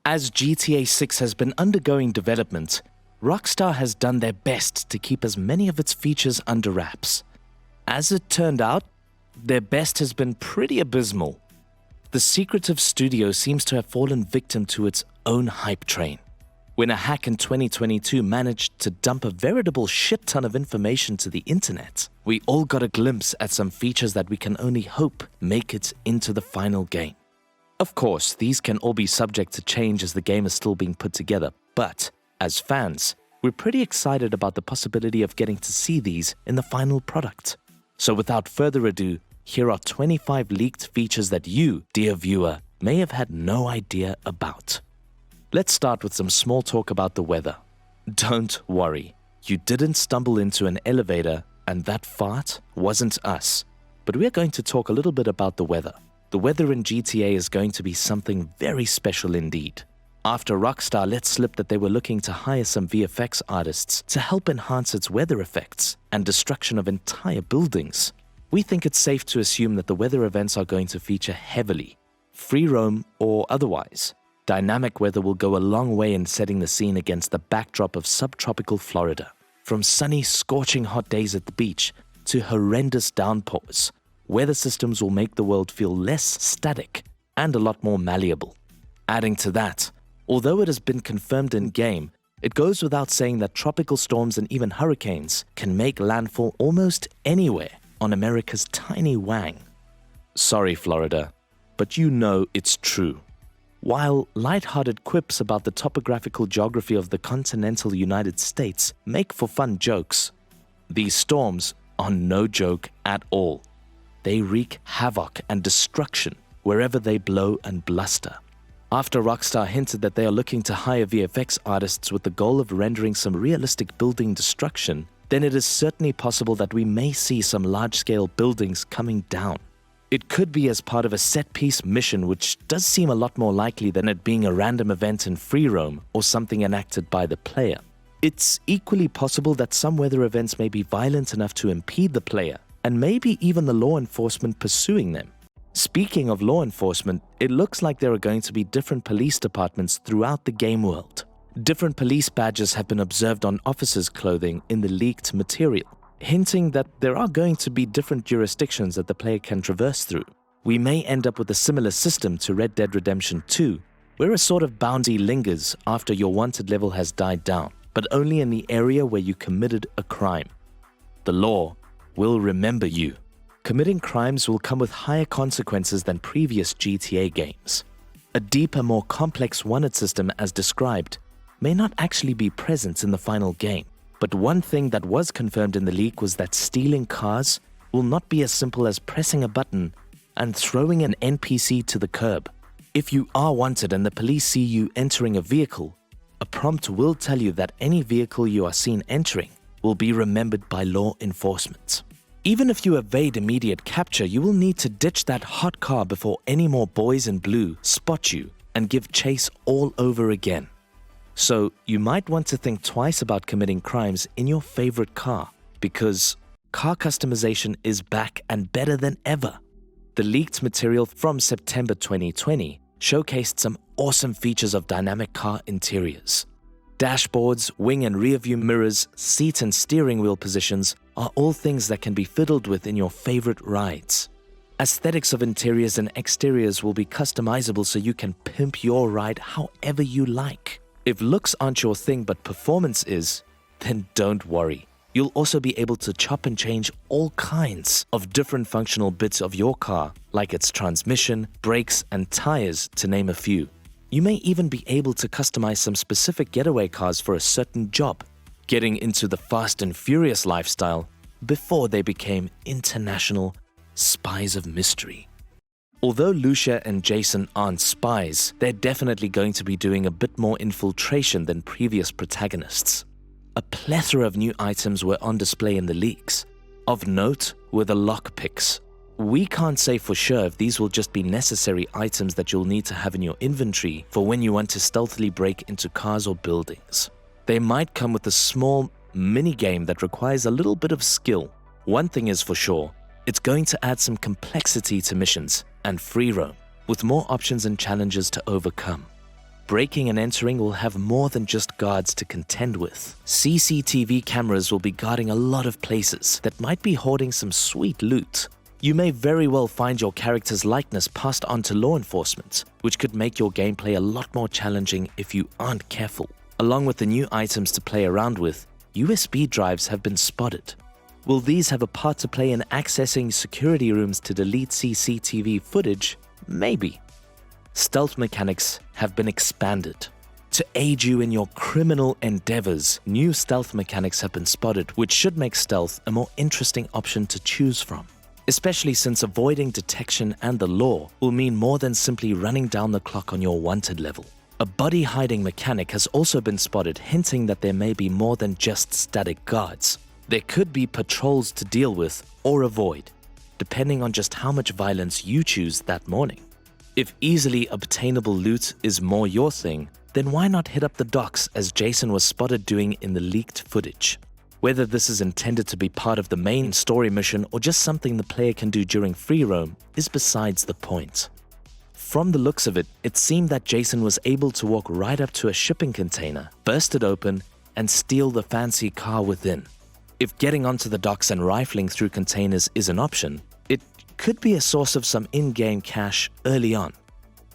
As GTA 6 has been undergoing development, Rockstar has done their best to keep as many of its features under wraps. As it turned out, their best has been pretty abysmal. The secretive studio seems to have fallen victim to its own hype train. When a hack in 2022 managed to dump a veritable shit ton of information to the internet, we all got a glimpse at some features that we can only hope make it into the final game. Of course, these can all be subject to change as the game is still being put together, but as fans, we're pretty excited about the possibility of getting to see these in the final product. So without further ado, here are 25 leaked features that you, dear viewer, may have had no idea about. Let's start with some small talk about the weather. Don't worry, you didn't stumble into an elevator and that fart wasn't us. But we're going to talk a little bit about the weather. The weather in GTA is going to be something very special indeed. After Rockstar let slip that they were looking to hire some VFX artists to help enhance its weather effects and destruction of entire buildings, we think it's safe to assume that the weather events are going to feature heavily. Free roam or otherwise, dynamic weather will go a long way in setting the scene against the backdrop of subtropical Florida. From sunny, scorching hot days at the beach to horrendous downpours, weather systems will make the world feel less static and a lot more malleable. Adding to that, although it has been confirmed in-game, it goes without saying that tropical storms and even hurricanes can make landfall almost anywhere on America's tiny wang. Sorry, Florida, but you know it's true. While light-hearted quips about the topographical geography of the continental United States make for fun jokes, these storms are no joke at all. They wreak havoc and destruction wherever they blow and bluster. After Rockstar hinted that they are looking to hire VFX artists with the goal of rendering some realistic building destruction, then it is certainly possible that we may see some large-scale buildings coming down. It could be as part of a set-piece mission, which does seem a lot more likely than it being a random event in free roam or something enacted by the player. It's equally possible that some weather events may be violent enough to impede the player, and maybe even the law enforcement pursuing them. Speaking of law enforcement, it looks like there are going to be different police departments throughout the game world. Different police badges have been observed on officers' clothing in the leaked material, hinting that there are going to be different jurisdictions that the player can traverse through. We may end up with a similar system to Red Dead Redemption 2, where a sort of bounty lingers after your wanted level has died down, but only in the area where you committed a crime. The law will remember you. Committing crimes will come with higher consequences than previous GTA games. A deeper, more complex wanted system as described may not actually be present in the final game. But one thing that was confirmed in the leak was that stealing cars will not be as simple as pressing a button and throwing an NPC to the curb. If you are wanted and the police see you entering a vehicle, a prompt will tell you that any vehicle you are seen entering will be remembered by law enforcement. Even if you evade immediate capture, you will need to ditch that hot car before any more boys in blue spot you and give chase all over again. So you might want to think twice about committing crimes in your favorite car, because car customization is back and better than ever. The leaked material from September 2020 showcased some awesome features of dynamic car interiors. Dashboards, wing and rear view mirrors, seat and steering wheel positions are all things that can be fiddled with in your favorite rides. Aesthetics of interiors and exteriors will be customizable so you can pimp your ride however you like. If looks aren't your thing but performance is, then don't worry. You'll also be able to chop and change all kinds of different functional bits of your car, like its transmission, brakes, and tires, to name a few. You may even be able to customize some specific getaway cars for a certain job, getting into the Fast and Furious lifestyle before they became international spies of mystery. Although Lucia and Jason aren't spies, they're definitely going to be doing a bit more infiltration than previous protagonists. A plethora of new items were on display in the leaks. Of note were the lockpicks. We can't say for sure if these will just be necessary items that you'll need to have in your inventory for when you want to stealthily break into cars or buildings. They might come with a small mini-game that requires a little bit of skill. One thing is for sure, it's going to add some complexity to missions and free roam, with more options and challenges to overcome. breaking and entering will have more than just guards to contend with. CCTV cameras will be guarding a lot of places that might be hoarding some sweet loot. You may very well find your character's likeness passed on to law enforcement, which could make your gameplay a lot more challenging if you aren't careful. Along with the new items to play around with, USB drives have been spotted. Will these have a part to play in accessing security rooms to delete CCTV footage? Maybe. Stealth mechanics have been expanded. To aid you in your criminal endeavors, new stealth mechanics have been spotted, which should make stealth a more interesting option to choose from. Especially since avoiding detection and the law will mean more than simply running down the clock on your wanted level. A body hiding mechanic has also been spotted, hinting that there may be more than just static guards. There could be patrols to deal with or avoid, depending on just how much violence you choose that morning. If easily obtainable loot is more your thing, then why not hit up the docks as Jason was spotted doing in the leaked footage? Whether this is intended to be part of the main story mission or just something the player can do during free roam is besides the point. From the looks of it, it seemed that Jason was able to walk right up to a shipping container, burst it open, and steal the fancy car within. If getting onto the docks and rifling through containers is an option, it could be a source of some in-game cash early on.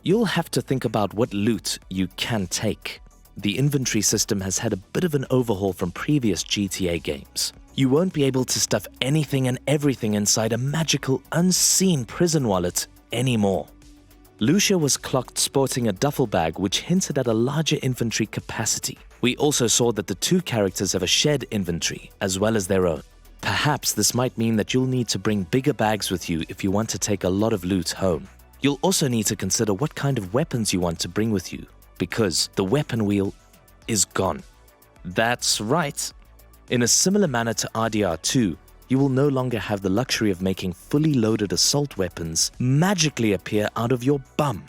You'll have to think about what loot you can take. The inventory system has had a bit of an overhaul from previous GTA games. You won't be able to stuff anything and everything inside a magical, unseen prison wallet anymore. Lucia was clocked sporting a duffel bag which hinted at a larger inventory capacity. We also saw that the two characters have a shared inventory as well as their own. Perhaps this might mean that you'll need to bring bigger bags with you if you want to take a lot of loot home. You'll also need to consider what kind of weapons you want to bring with you, because the weapon wheel is gone. That's right. In a similar manner to RDR2, you will no longer have the luxury of making fully loaded assault weapons magically appear out of your bum.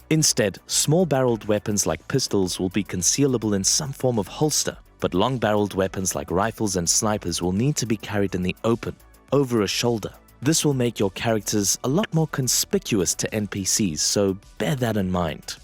Instead, small-barreled weapons like pistols will be concealable in some form of holster, but long-barreled weapons like rifles and snipers will need to be carried in the open, over a shoulder. This will make your characters a lot more conspicuous to NPCs, so bear that in mind.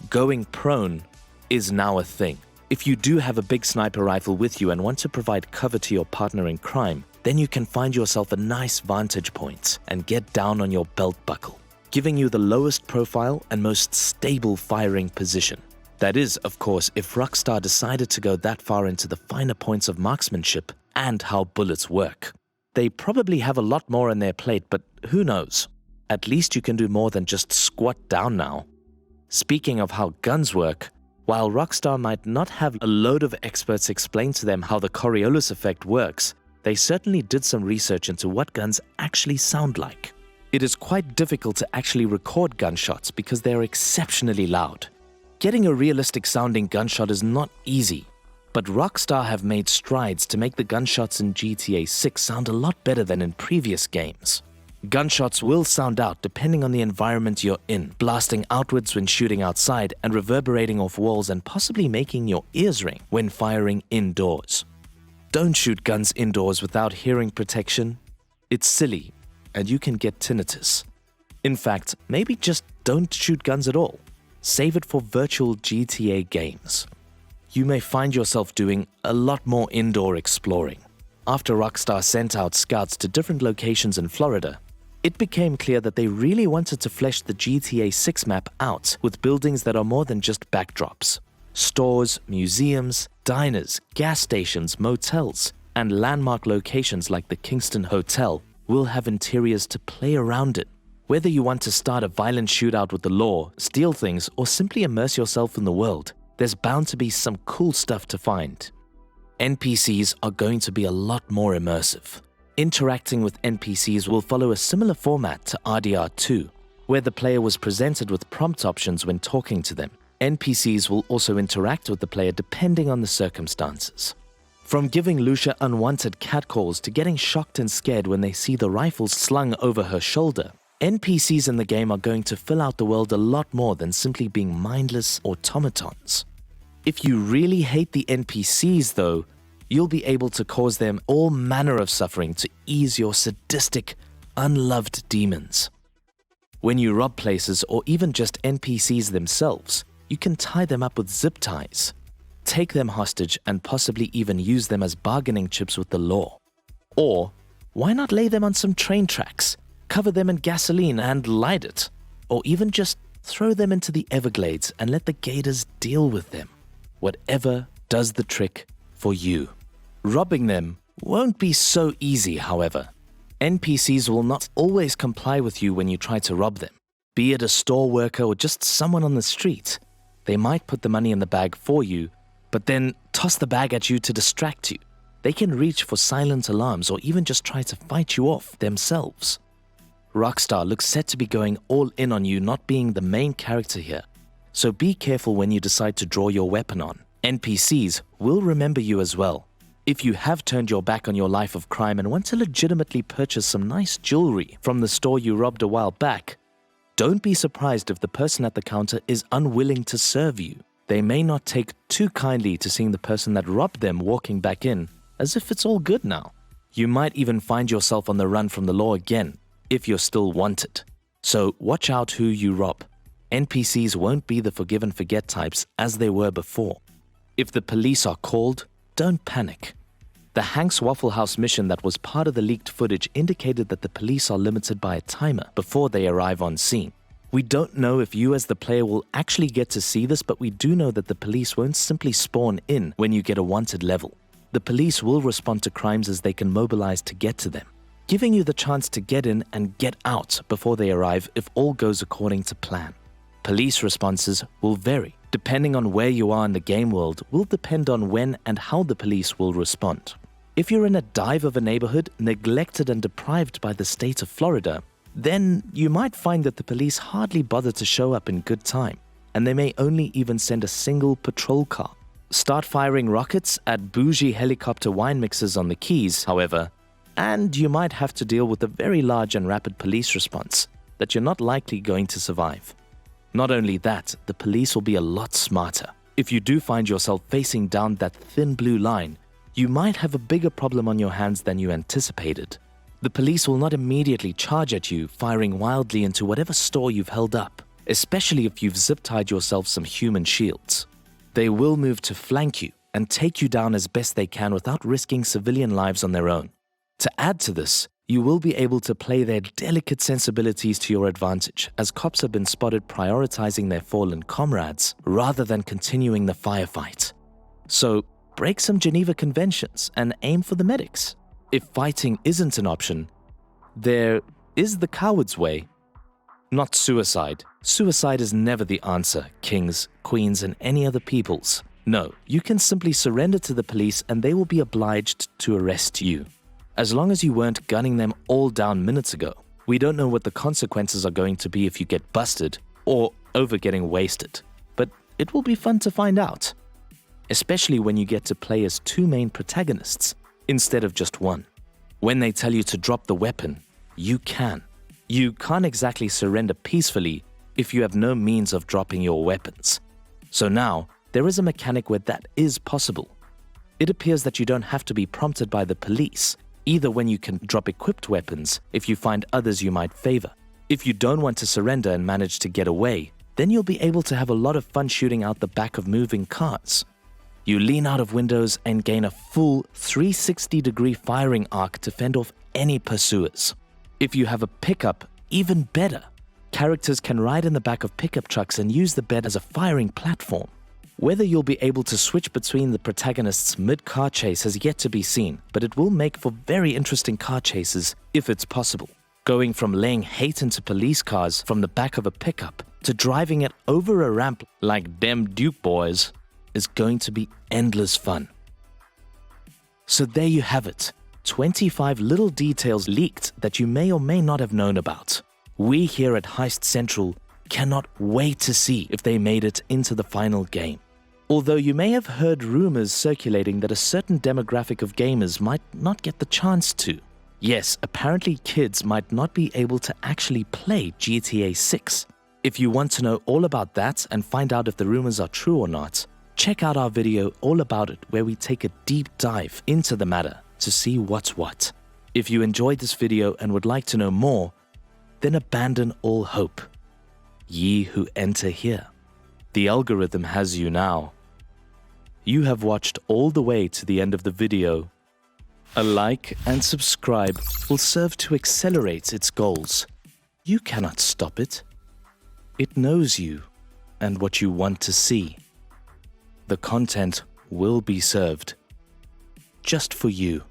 Going prone is now a thing. If you do have a big sniper rifle with you and want to provide cover to your partner in crime, then you can find yourself a nice vantage point and get down on your belt buckle, giving you the lowest profile and most stable firing position. That is, of course, if Rockstar decided to go that far into the finer points of marksmanship and how bullets work. They probably have a lot more on their plate, but who knows? At least you can do more than just squat down now. Speaking of how guns work, while Rockstar might not have a load of experts explain to them how the Coriolis effect works, they certainly did some research into what guns actually sound like. It is quite difficult to actually record gunshots because they are exceptionally loud. Getting a realistic sounding gunshot is not easy, but Rockstar have made strides to make the gunshots in GTA 6 sound a lot better than in previous games. Gunshots will sound out depending on the environment you're in, blasting outwards when shooting outside and reverberating off walls and possibly making your ears ring when firing indoors. Don't shoot guns indoors without hearing protection. It's silly, and you can get tinnitus. In fact, maybe just don't shoot guns at all. Save it for virtual GTA games. You may find yourself doing a lot more indoor exploring. After Rockstar sent out scouts to different locations in Florida, it became clear that they really wanted to flesh the GTA 6 map out with buildings that are more than just backdrops. Stores, museums, diners, gas stations, motels, and landmark locations like the Kingston Hotel will have interiors to play around in. Whether you want to start a violent shootout with the law, steal things, or simply immerse yourself in the world, there's bound to be some cool stuff to find. NPCs are going to be a lot more immersive. Interacting with NPCs will follow a similar format to RDR2, where the player was presented with prompt options when talking to them. NPCs will also interact with the player depending on the circumstances. From giving Lucia unwanted catcalls to getting shocked and scared when they see the rifles slung over her shoulder, NPCs in the game are going to fill out the world a lot more than simply being mindless automatons. If you really hate the NPCs though, you'll be able to cause them all manner of suffering to ease your sadistic, unloved demons. When you rob places or even just NPCs themselves, you can tie them up with zip ties, take them hostage, and possibly even use them as bargaining chips with the law. Or, why not lay them on some train tracks, cover them in gasoline and light it? Or even just throw them into the Everglades and let the gators deal with them. Whatever does the trick for you. Robbing them won't be so easy, however. NPCs will not always comply with you when you try to rob them. Be it a store worker or just someone on the street. They might put the money in the bag for you, but then toss the bag at you to distract you. They can reach for silent alarms or even just try to fight you off themselves. Rockstar looks set to be going all in on you not being the main character here, so be careful when you decide to draw your weapon on. NPCs will remember you as well. If you have turned your back on your life of crime and want to legitimately purchase some nice jewelry from the store you robbed a while back, don't be surprised if the person at the counter is unwilling to serve you. They may not take too kindly to seeing the person that robbed them walking back in, as if it's all good now. You might even find yourself on the run from the law again, if you're still wanted. So watch out who you rob. NPCs won't be the forgive and forget types as they were before. If the police are called, don't panic. The Hank's Waffle House mission that was part of the leaked footage indicated that the police are limited by a timer before they arrive on scene. We don't know if you as the player will actually get to see this, but we do know that the police won't simply spawn in when you get a wanted level. The police will respond to crimes as they can mobilize to get to them, giving you the chance to get in and get out before they arrive if all goes according to plan. Police responses will vary. Depending on where you are in the game world will depend on when and how the police will respond. If you're in a dive of a neighborhood neglected and deprived by the state of Florida, then you might find that the police hardly bother to show up in good time, and they may only even send a single patrol car. Start firing rockets at bougie helicopter wine mixers on the Keys, however, and you might have to deal with a very large and rapid police response that you're not likely going to survive. Not only that, the police will be a lot smarter. If you do find yourself facing down that thin blue line, you might have a bigger problem on your hands than you anticipated. The police will not immediately charge at you, firing wildly into whatever store you've held up, especially if you've zip-tied yourself some human shields. They will move to flank you and take you down as best they can without risking civilian lives on their own. To add to this, you will be able to play their delicate sensibilities to your advantage, as cops have been spotted prioritizing their fallen comrades rather than continuing the firefight. So, break some Geneva Conventions and aim for the medics. If fighting isn't an option, there is the coward's way. Not suicide. Suicide is never the answer, kings, queens, and any other peoples. No, you can simply surrender to the police and they will be obliged to arrest you. As long as you weren't gunning them all down minutes ago. We don't know what the consequences are going to be if you get busted or over getting wasted, but it will be fun to find out. Especially when you get to play as two main protagonists instead of just one. When they tell you to drop the weapon, you can. You can't exactly surrender peacefully if you have no means of dropping your weapons. So now, there is a mechanic where that is possible. It appears that you don't have to be prompted by the police, either when you can drop equipped weapons if you find others you might favor. If you don't want to surrender and manage to get away, then you'll be able to have a lot of fun shooting out the back of moving cars. You lean out of windows and gain a full 360-degree firing arc to fend off any pursuers. If you have a pickup, even better. Characters can ride in the back of pickup trucks and use the bed as a firing platform. Whether you'll be able to switch between the protagonists mid-car chase has yet to be seen, but it will make for very interesting car chases if it's possible. Going from laying hate into police cars from the back of a pickup to driving it over a ramp like them Duke boys is going to be endless fun. So there you have it, 25 little details leaked that you may or may not have known about. We here at Heist Central cannot wait to see if they made it into the final game. Although you may have heard rumors circulating that a certain demographic of gamers might not get the chance to. Yes, apparently kids might not be able to actually play GTA 6. If you want to know all about that and find out if the rumors are true or not, check out our video all about it where we take a deep dive into the matter to see what's what. If you enjoyed this video and would like to know more, then abandon all hope. Ye who enter here The algorithm has you now. You have watched all the way to the end of the video. A like and subscribe will serve to accelerate its goals. You cannot stop it. It knows you and what you want to see. The content will be served just for you.